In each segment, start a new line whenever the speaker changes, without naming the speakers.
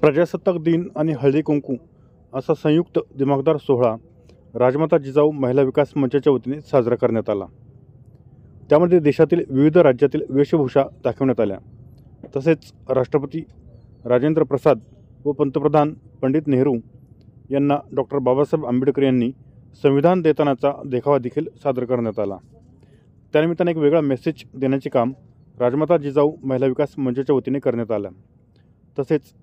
प्रजासत्ताक दिन आणि हळदी कुंकू असा संयुक्त दिमागदार सोहळा राजमाता जिजाऊ महिला विकास मंचाच्या वतीने साजरा करण्यात आला। त्यामध्ये देशातील विविध राज्यातील वेशभूषा दाखवण्यात आल्या। तसेच राष्ट्रपती राजेंद्र प्रसाद व पंतप्रधान पंडित नेहरू यांना डॉक्टर बाबासाहेब आंबेडकर यांनी संविधान देतानाचा देखावा देखील सादर करण्यात आला। त्यानिमित्ताने एक वेगळा मेसेज देण्याचे काम राजमाता जिजाऊ महिला विकास मंचाच्या वतीने करण्यात आलं। तसेच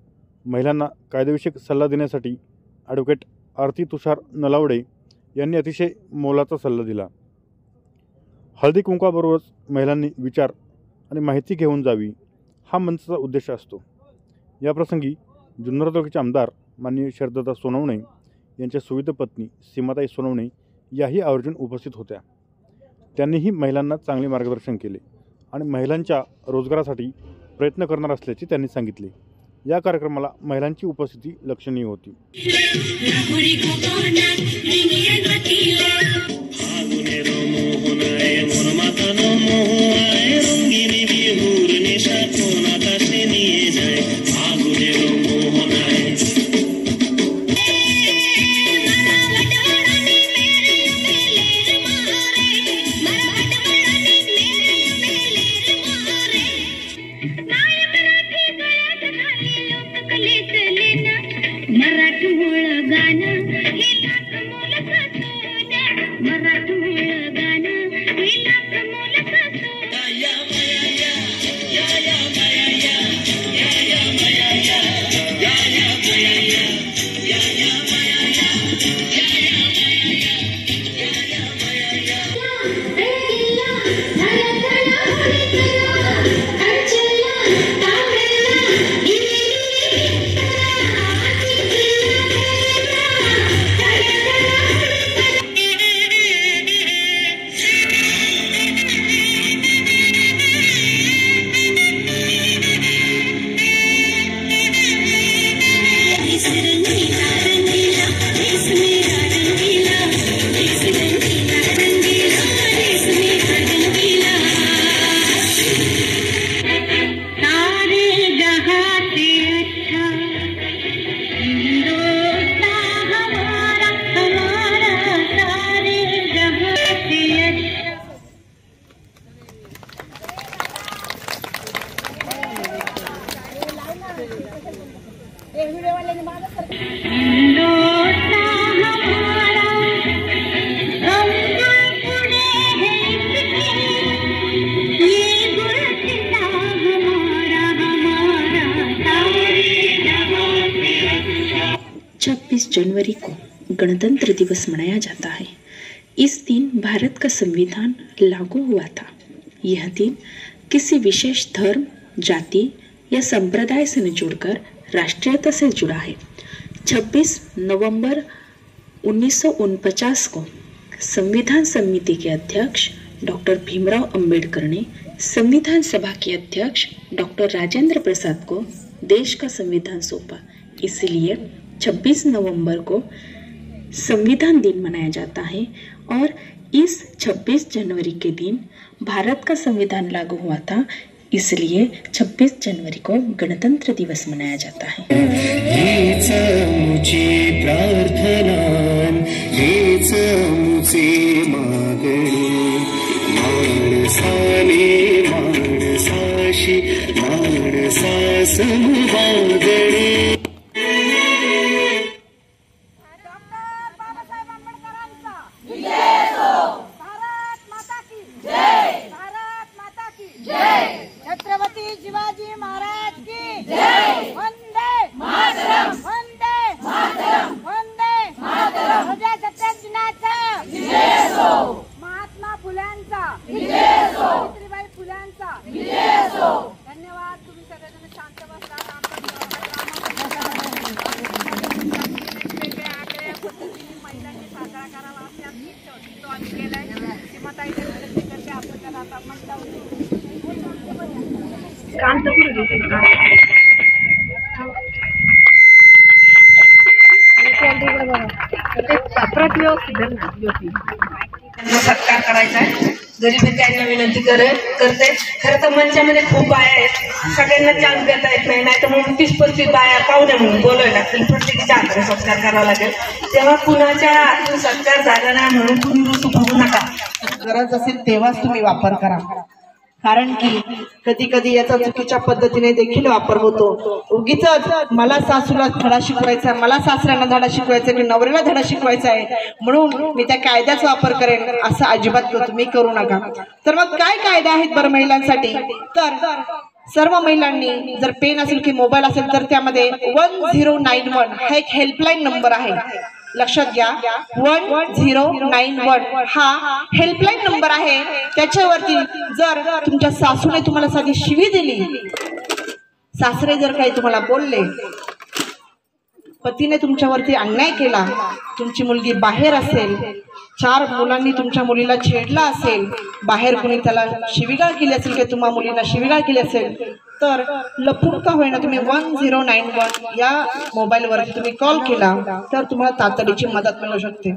महिलांना कायदेविषयक सल्ला देण्यासाठी ॲडव्होकेट आरती तुषार नलावडे यांनी अतिशय मोलाचा सल्ला दिला। हळदी कुंकवाबरोबरच महिलांनी विचार आणि माहिती घेऊन जावी हा मंचाचा उद्देश असतो। याप्रसंगी जुन्नर तालुक्याचे आमदार माननीय शरददा सोनवणे यांच्या सुविध पत्नी सीमाताई सोनवणे याही आवर्जून उपस्थित होत्या। त्यांनीही महिलांना चांगले मार्गदर्शन केले आणि महिलांच्या रोजगारासाठी प्रयत्न करणार असल्याचे त्यांनी सांगितले। या कार्यक्रमाला महिलांची उपस्थिती लक्षणीय होती।
जनवरी को गणतंत्र दिवस मनाया जाता है। इस दिन भारत का संविधान लागू हुआ था। यह दिन किसी विशेष धर्म, जाति या संप्रदाय से न जुड़कर राष्ट्रीयता से जुड़ा है। 26 नवंबर 1949 को संविधान समिति के अध्यक्ष डॉक्टर भीमराव अंबेडकर ने संविधान सभा के अध्यक्ष डॉक्टर राजेंद्र प्रसाद को देश का संविधान सौंपा। इसलिए 26 नवंबर को संविधान दिन मनाया जाता है और इस 26 जनवरी के दिन भारत का संविधान लागू हुआ था, इसलिए 26 जनवरी को गणतंत्र दिवस मनाया जाता है।
छत्रपति शिवाजी महाराज की जय। वंदे मातरम, वंदे मातरम, वंदे मातरम। प्रजासत्ताक दिनाचा विजय असो, महात्मा फुल्यांचा विजय असो, सावित्रीबाई फुल्यांचा विजय असो। धन्यवाद। तुम्ही सगळेजण शांत बसा। वेगवेगळ्या आगळ्या पद्धतीने महिलांनी साजरा करावा असे आम्ही तो आम्ही केलाय। सीमाताईच्या करते आपण आता मंचावर काम तर पुढे व्यवस्थित सत्कार करायचा आहे।
गरीब त्यांना विनंती करते. खरं तर मंचामध्ये खूप बाया आहेत, सगळ्यांना चान्स देता येत नाही, तर मग 30-35 बाया पाहुण्या म्हणून बोलायला लागतील, प्रत्येकीच्या हाताने सत्कार करावा लागेल. तेव्हा कुणाच्या हातून सत्कार झाला नाही म्हणून तुम्ही रुसू बघू नका.
गरज असेल तेव्हाच तुम्ही वापर करा, कारण की कधी कधी याचा चुकीच्या पद्धतीने देखील वापर होतो. उगीच मला सासूला धडा शिकवायचा, मला सासऱ्यांना धडा शिकवायचा, की नवऱ्याला धडा शिकवायचा आहे म्हणून मी त्या कायद्याचा वापर करेन, असं अजिबात तुम्ही करू नका. तर मग काय कायदे आहेत बरं महिलांसाठी? तर सर्व महिलांनी जर पेन असेल की मोबाईल असेल तर त्यामध्ये 1091 हा एक हेल्पलाईन नंबर आहे, लक्षात घ्या. 1091 हा हेल्पलाईन नंबर आहे. त्याच्यावरती जर तुमच्या सासूने तुम्हाला साधी शिवी दिली, सासरे जर काही तुम्हाला बोलले, पतीने तुमच्यावरती अन्याय केला, तुमची मुलगी बाहेर असेल, 4 मुलांनी तुमच्या मुलीला छेडला असेल, बाहेर कोणी त्याला शिवीगाळ केली असेल की तुम्हा मुलीला शिवीगाळ केली असेल, तर लपून का होईना तुम्ही 1091 या मोबाईलवरती तुम्ही कॉल केला तर तुम्हाला तातडीची मदत मिळू शकते,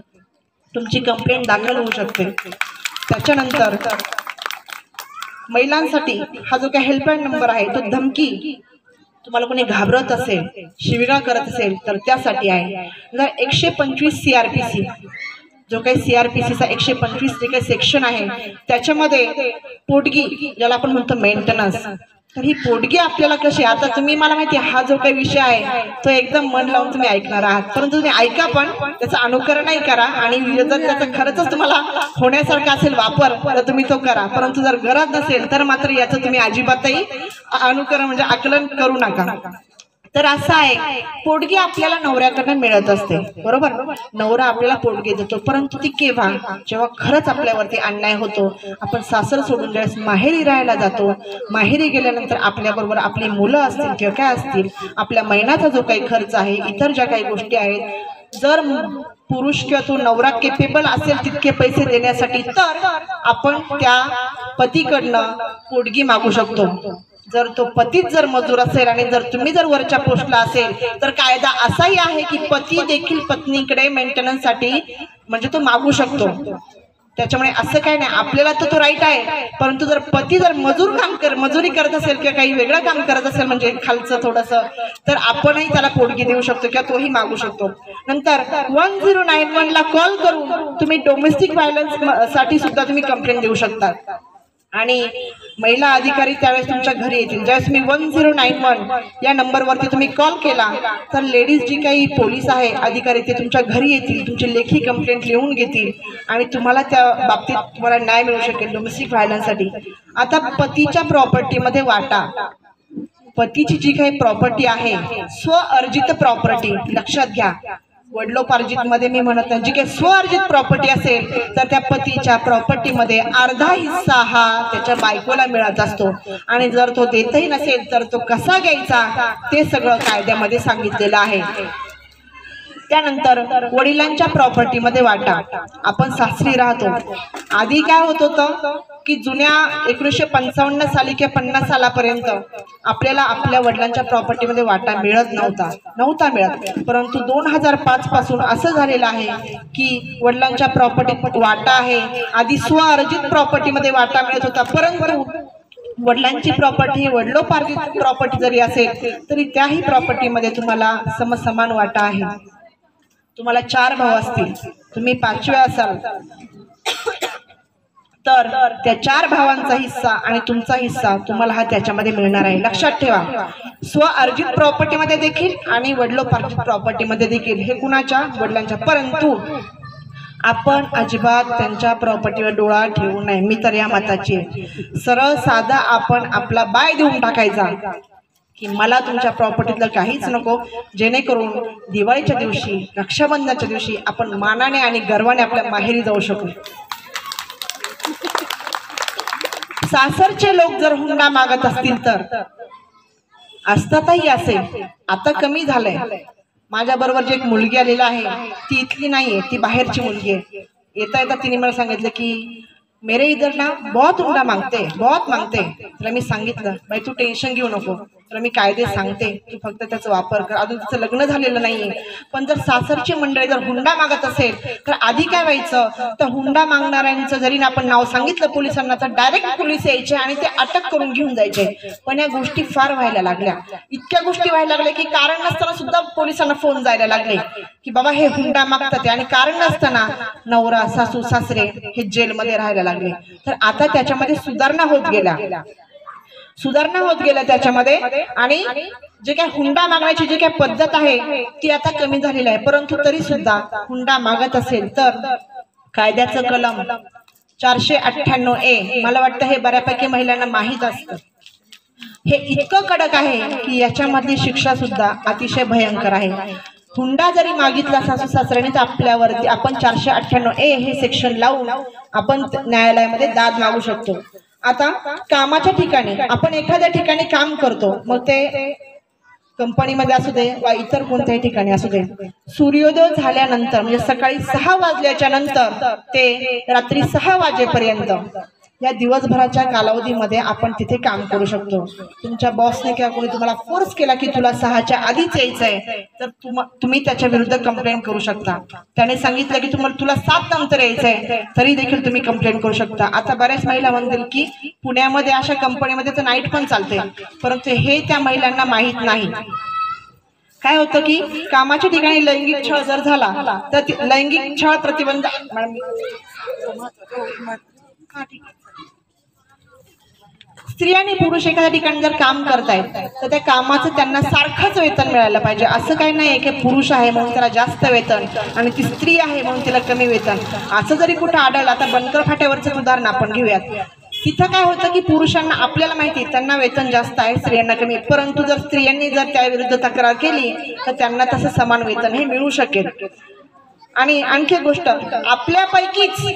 तुमची कंप्लेंट दाखल होऊ शकते. त्याच्यानंतर महिलांसाठी हा जो काही हेल्पलाईन नंबर आहे तो धमकी, तुम्हाला कोणी घाबरत असेल, शिवीगाळ करत असेल तर त्यासाठी आहे. जर 125 CRPC जो काही CRPCचा 125 जे काही सेक्शन आहे त्याच्यामध्ये पोटगी, ज्याला आपण म्हणतो मेंटेनन्स, तर ही पोटगी आपल्याला कशी, आता तुम्ही मला माहिती आहे हा जो काही विषय आहे तो एकदम मन लावून तुम्ही ऐकणार आहात, परंतु तुम्ही ऐका पण त्याचं अनुकरणही करा, आणि जर त्याचा खरंच तुम्हाला होण्यासारखा असेल वापर तर तुम्ही तो करा, परंतु जर गरज नसेल तर मात्र याचं तुम्ही अजिबातही अनुकरण म्हणजे आकलन करू नका. तर असं आहे, पोटगी आपल्याला नवऱ्याकडनं मिळत असते, बरोबर. नवरा आपल्याला पोटगी देतो, परंतु ती केव्हा, जेव्हा खरंच आपल्यावरती अन्याय होतो, आपण सासर सोडून ज्यावेळेस माहेरी राहायला जातो, माहेरी गेल्यानंतर आपल्याबरोबर आपली मुलं असतील किंवा काय असतील, आपल्या महिन्याचा जो काही खर्च आहे, इतर ज्या काही गोष्टी आहेत, जर पुरुष किंवा तो नवरा केपेबल असेल तितके पैसे देण्यासाठी, तर आपण त्या पतीकडनं पोटगी मागू शकतो. जर तो पतीच जर मजूर असेल आणि जर तुम्ही जर वरच्या पोस्टला असेल तर कायदा असाही आहे की पती देखील पत्नीकडे मेंटेनन्ससाठी म्हणजे तो मागू शकतो. त्याच्यामुळे असं काही नाही, आपल्याला तर तो राईट आहे, परंतु जर पती जर मजुरी करत असेल किंवा काही वेगळं काम करत असेल म्हणजे खालचं थोडंसं, तर आपणही त्याला पोटगी देऊ शकतो किंवा तोही मागू शकतो. नंतर 1091 ला कॉल करून तुम्ही डोमेस्टिक व्हायलन्स साठी सुद्धा तुम्ही कंप्लेंट देऊ शकता, आणि महिला अधिकारी त्यावेळेस तुमच्या घरी येतील. ज्यावेळेस मी 1091 या नंबरवरती तुम्ही कॉल केला तर लेडीज जी काही पोलीस आहे अधिकारी ते तुमच्या घरी येतील, तुमची लेखी कंप्लेंट लिहून घेतील आणि तुम्हाला त्या बाबतीत तुम्हाला न्याय मिळू शकेल डोमेस्टिक व्हायलन्ससाठी. आता पतीच्या प्रॉपर्टीमध्ये वाटा, पतीची जी काही प्रॉपर्टी आहे स्वअर्जित प्रॉपर्टी, लक्षात घ्या, वडिलोपार्जित मध्ये मी म्हणत नाही, जी काही स्वअर्जित प्रॉपर्टी असेल तर त्या पतीच्या प्रॉपर्टीमध्ये अर्धा हिस्सा हा त्याच्या बायकोला मिळत असतो, आणि जर तो देतही नसेल तर तो कसा घ्यायचा ते सगळं कायद्यामध्ये सांगितलेलं आहे. त्यानंतर वडिलांच्या प्रॉपर्टीमध्ये वाटा, आपण सासरी राहतो, आधी काय होत होतं की जुन्या 1955 साली किंवा 50 सालापर्यंत आपल्याला आपल्या वडिलांच्या प्रॉपर्टीमध्ये वाटा मिळत नव्हता मिळत, परंतु 2005 पासून असं झालेलं आहे की वडिलांच्या प्रॉपर्टीत वाटा आहे. आधी स्वअर्जित प्रॉपर्टीमध्ये वाटा मिळत होता, परंतु वडिलांची प्रॉपर्टी वडिलोपार्जित प्रॉपर्टी जरी असेल तरी त्याही प्रॉपर्टीमध्ये तुम्हाला समसमान वाटा आहे. तुम्हाला 4 भाऊ असतील, तुम्ही 5वे असाल तर त्या 4 भावांचा हिस्सा आणि तुमचा हिस्सा तुम्हाला हा त्याच्यामध्ये मिळणार आहे. लक्षात ठेवा, स्वअर्जित प्रॉपर्टीमध्ये देखील आणि वडिलोपार्जित प्रॉपर्टीमध्ये देखील, हे कुणाच्या, वडिलांच्या. परंतु आपण अजिबात त्यांच्या प्रॉपर्टीवर डोळा ठेवू नये. मी तर या मताची आहे, सरळ साधा आपण आपला बाय देऊन टाकायचा की मला तुमच्या प्रॉपर्टीतलं काहीच नको, जेणेकरून दिवाळीच्या दिवशी, रक्षाबंधनाच्या दिवशी आपण मानाने आणि गर्वाने आपल्या माहेरी जाऊ शकू. सासरचे लोक जर हुंडा मागत असतील तर असतातही असेल, आता कमी झालंय. माझ्या बरोबर जी एक मुलगी आलेला आहे ती इथली नाहीये, ती बाहेरची मुलगी आहे. येता येता तिने मला सांगितलं की मेरे इधर ना बहुत हुंडा मांगते, बहुत मांगते. तिला मी सांगितलं बाई तू टेन्शन घेऊ नको, तर मी कायदे सांगते, तू फक्त त्याचा वापर कर. अजून तिचं लग्न झालेलं नाहीये, पण जर सासरची मंडळी जर हुंडा मागत असेल तर आधी काय व्हायचं, तर हुंडा मागणाऱ्यांचं जरी आपण नाव सांगितलं पोलिसांना तर डायरेक्ट पोलीस यायचे आणि ते अटक करून घेऊन जायचे. पण या गोष्टी फार व्हायला लागल्या, इतक्या गोष्टी व्हायला लागल्या की कारण नसताना सुद्धा पोलिसांना फोन जायला लागले की बाबा हे हुंडा मागतात, आणि कारण नसताना नवरा सासू सासरे हे जेलमध्ये राहायला लागले. तर आता त्याच्यामध्ये सुधारणा होत गेल्या त्याच्यामध्ये, आणि जे काय हुंडा मागण्याची जी काय पद्धत आहे ती आता कमी झालेली आहे. परंतु तरी सुद्धा हुंडा मागत असेल तर कायद्याचं कलम 498A मला वाटतं हे बऱ्यापैकी महिलांना माहीत असतं. हे इतकं कडक आहे की याच्यामधली शिक्षा सुद्धा अतिशय भयंकर आहे. हुंडा जरी मागितला सासू सासऱ्याने तर आपल्यावरती आपण 498A हे सेक्शन लावून आपण न्यायालयामध्ये दाद मागू शकतो. आता कामाच्या ठिकाणी आपण एखाद्या ठिकाणी काम करतो, मग ते कंपनीमध्ये असू दे वा इतर कोणत्याही ठिकाणी असू दे, सूर्योदय झाल्यानंतर म्हणजे सकाळी 6 वाजल्याच्या नंतर ते रात्री 6 वाजेपर्यंत या दिवसभराच्या कालावधीमध्ये आपण तिथे काम करू शकतो. तुमच्या बॉसने किंवा कोणी तुम्हाला फोर्स केला की तुला 6च्या आधीच यायचंय तर तुम्ही त्याच्या विरुद्ध कंप्लेंट करू शकता. त्याने सांगितलं की तुला 7 नंतर यायचंय तरी देखील तुम्ही कंप्लेंट करू शकता. आता बऱ्याच महिला म्हणतील की पुण्यामध्ये अशा कंपनीमध्ये तर नाईट पण चालते, परंतु हे त्या महिलांना माहीत नाही. काय होतं की कामाच्या ठिकाणी लैंगिक छळ जर झाला तर लैंगिक छळ प्रतिबंध स्त्री आणि पुरुष एखाद्या ठिकाणी जर काम करतायत तर त्या कामाचं त्यांना सारखंच वेतन मिळायला पाहिजे. असं काही नाही की पुरुष आहे म्हणून त्याला जास्त वेतन आणि ती स्त्री आहे म्हणून तिला कमी वेतन, असं जरी कुठं आढळलं. आता बनकर फाट्यावरचं उदाहरण आपण घेऊयात. तिथं काय होतं की पुरुषांना आपल्याला माहिती त्यांना वेतन जास्त आहे, स्त्रियांना कमी, परंतु जर स्त्रियांनी जर त्याविरुद्ध तक्रार केली तर त्यांना तसं समान वेतन हे मिळू शकेल. आणि आणखी गोष्ट, आपल्यापैकीच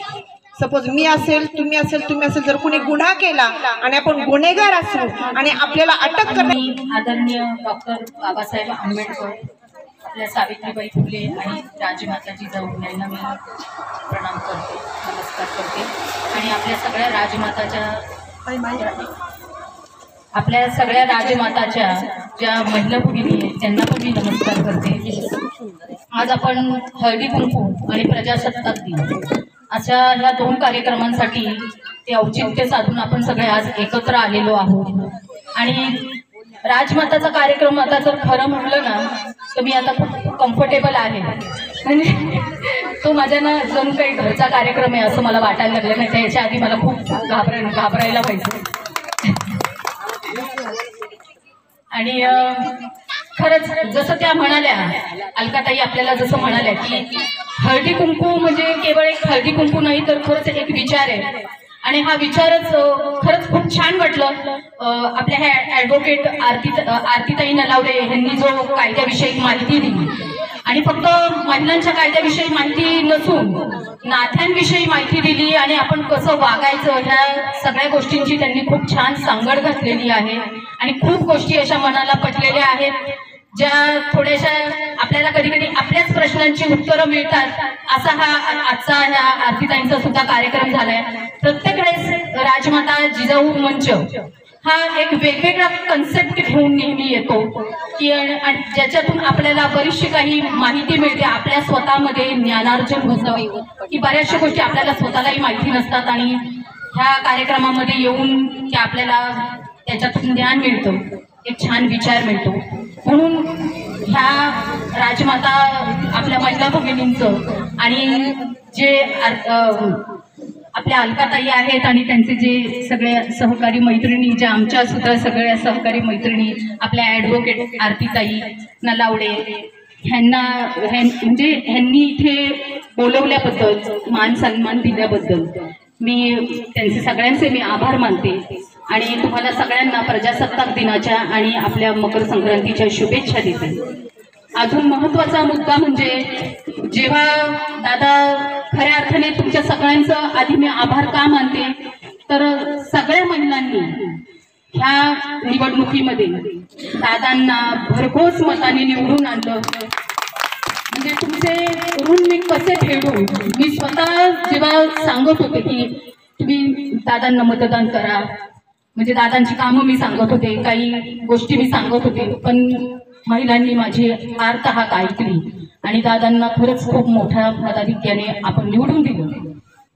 सपोज मी असेल तुम्ही असेल जर कोणी गुन्हा केला आणि आपण गुन्हेगार असू आणि आपल्याला अटक करणे,
आदरणीय डॉक्टर बाबासाहेब आंबेडकर, आपल्या सावित्रीबाई फुले आणि राजमाता जिजाऊ यांना मी प्रणाम करते, नमस्कार करते. आणि आपल्या सगळ्या राजमाताच्या ज्या महिला भगिनी आहेत त्यांना पण मी नमस्कार करते. आज आपण हळदी कुंकू आणि प्रजासत्ताक दिन अशा ह्या 2 कार्यक्रमांसाठी ते औचित्य साधून आपण सगळे आज एकत्र आलेलो आहोत. आणि राजमाताचा कार्यक्रम आता जर खरं म्हटलं ना तर मी आता खूप कम्फर्टेबल आहे, म्हणजे तो माझ्या ना जणू काही घरचा कार्यक्रम आहे असं मला वाटायला लागलं. नाही तर याच्या आधी मला खूप घाबरायला पाहिजे. आणि खरंच जसं त्या म्हणाल्या, अलकाताई आपल्याला जसं म्हणाल्या की हळदी कुंकू म्हणजे केवळ एक हळदी कुंकू नाही तर खरंच एक विचार आहे. आणि हा विचारच खरंच खूप छान वाटलं. आपल्या ह्या ॲडव्होकेट आरतीताई नलावडे यांनी जो कायद्याविषयी माहिती दिली, आणि फक्त महिलांच्या कायद्याविषयी माहिती नसून नात्यांविषयी माहिती दिली आणि आपण कसं वागायचं ह्या सगळ्या गोष्टींची त्यांनी खूप छान सांगड घातलेली आहे. आणि खूप गोष्टी अशा मनाला पटलेल्या आहेत ज्या थोड्याशा आपल्याला कधी कधी आपल्याच प्रश्नांची उत्तरं मिळतात. असा हा आजचा ह्या आरतीताईंचा सुद्धा कार्यक्रम झालाय. प्रत्येक वेळेस राजमाता जिजाऊ मंच हा एक वेगवेगळा कन्सेप्ट घेऊन नेहमी येतो की ज्याच्यातून आपल्याला बरीचशी काही माहिती मिळते, आपल्या स्वतःमध्ये ज्ञानार्जन होतं की बऱ्याचशा गोष्टी आपल्याला स्वतःलाही माहिती नसतात आणि ह्या कार्यक्रमामध्ये येऊन ते आपल्याला त्याच्यातून ज्ञान मिळतं, एक छान विचार मिळतो. म्हणून ह्या राजमाता आपल्या महिला भगिनींचं आणि जे आपल्या अलकाताई आहेत आणि त्यांचे जे सगळे सहकारी मैत्रिणी, ज्या आमच्या सुद्धा सगळ्या सहकारी मैत्रिणी, आपल्या ॲडव्होकेट आरतीताई नलावडे म्हणजे ह्यांनी इथे बोलवल्याबद्दल, मान सन्मान दिल्याबद्दल मी त्यांचे सगळ्यांचे मी आभार मानते. आणि तुम्हाला सगळ्यांना प्रजासत्ताक दिनाच्या आणि आपल्या मकर संक्रांतीच्या शुभेच्छा देते. अजून महत्त्वाचा मुद्दा म्हणजे जेव्हा दादा खऱ्या अर्थाने तुमच्या सगळ्यांचं आधी मी आभार का मानते तर सगळ्या महिलांनी ह्या निवडणुकीमध्ये दादांना भरघोस मताने निवडून आणलं. म्हणजे तुमचे ऋण मी कसे फेडू, मी स्वतः जेव्हा सांगत होते की तुम्ही दादांना मतदान करा, म्हणजे दादांची कामं मी सांगत होते, काही गोष्टी मी सांगत होते, पण महिलांनी माझी आर्त हाक ऐकली आणि दादांना खरंच खूप मोठ्या मताधिक्याने आपण निवडून दिलं.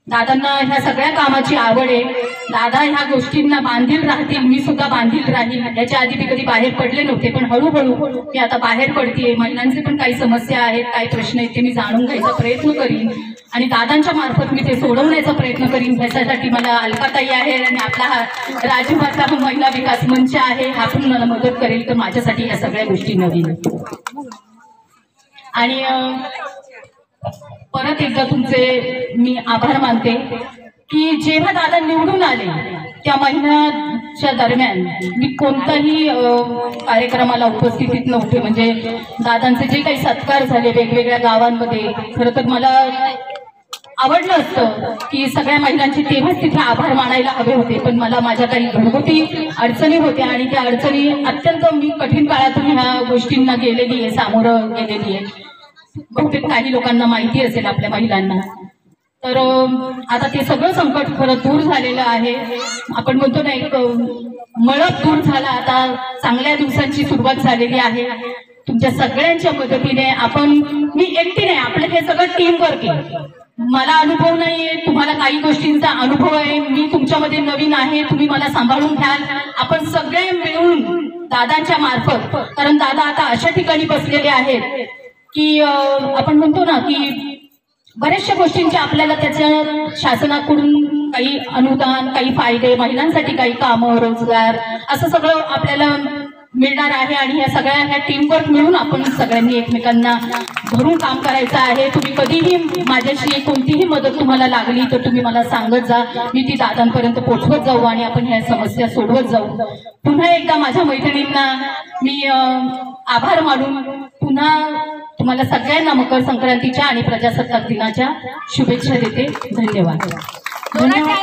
दादांना ह्या सगळ्या कामाची आवड आहे. दादा ह्या गोष्टींना बांधील राहतील, मी सुद्धा बांधील राहील. याच्या आधी मी कधी बाहेर पडले नव्हते, पण हळूहळू मी आता बाहेर पडते. महिलांचे पण काही समस्या आहेत, काही प्रश्न आहेत, ते मी जाणून घ्यायचा प्रयत्न करीन आणि दादांच्या मार्फत मी ते सोडवण्याचा प्रयत्न करीन. ह्याच्यासाठी मला अलकाताई आहे आणि आपला हा राजमाता महिला विकास मंच आहे, हा पण मला मदत करेल. तर माझ्यासाठी ह्या सगळ्या गोष्टी नवीन. आणि परत एकदा तुमचे मी आभार मानते की जेव्हा दादा निवडून आले त्या महिन्याच्या दरम्यान मी कोणताही कार्यक्रमाला उपस्थितीत नव्हते. म्हणजे दादांचे जे काही सत्कार झाले वेगवेगळ्या गावांमध्ये, खरं तर मला आवडलं असतं की सगळ्या महिलांचे तेव्हाच तिथे आभार मानायला हवे होते, पण मला माझ्या काही घरगुती अडचणी होत्या आणि त्या अडचणी अत्यंत मी कठीण काळातून ह्या गोष्टींना गेलेली आहे, सामोरं गेलेली आहे. बहुतेक काही लोकांना माहिती असेल आपल्या महिलांना. तर आता ते सगळं संकट खरं दूर झालेलं आहे. आपण म्हणतो ना, एक मळप दूर झाला, आता चांगल्या दिवसांची सुरुवात झालेली आहे. तुमच्या सगळ्यांच्या मदतीने मी एकटी नाही, आपलं हे सगळं टीम वर्क आहे. मला अनुभव नाहीये, तुम्हाला काही गोष्टींचा अनुभव आहे, मी तुमच्यामध्ये नवीन आहे, तुम्ही मला सांभाळून घ्याल. आपण सगळे मिळून दादांच्या मार्फत, कारण दादा आता अशा ठिकाणी बसलेले आहेत की आपण म्हणतो ना की बऱ्याचशा गोष्टींचे आपल्याला त्याच्या शासनाकडून काही अनुदान, काही फायदे, महिलांसाठी काही कामं, रोजगार, असं सगळं आपल्याला मिळणार आहे. आणि ह्या टीमवर्क मिळून आपण सगळ्यांनी एकमेकांना धरून काम करायचं आहे. तुम्ही कधीही माझ्याशी कोणतीही मदत तुम्हाला लागली तर तुम्ही मला सांगत जा, मी ती दादांपर्यंत पोहोचवत जाऊ आणि आपण ह्या समस्या सोडवत जाऊ. पुन्हा एकदा माझ्या मैत्रिणींना मी आभार मानून पुन्हा तुम्हाला सगळ्यांना मकर संक्रांतीच्या आणि प्रजासत्ताक दिनाच्या शुभेच्छा देते. धन्यवाद.
धन्यवाद.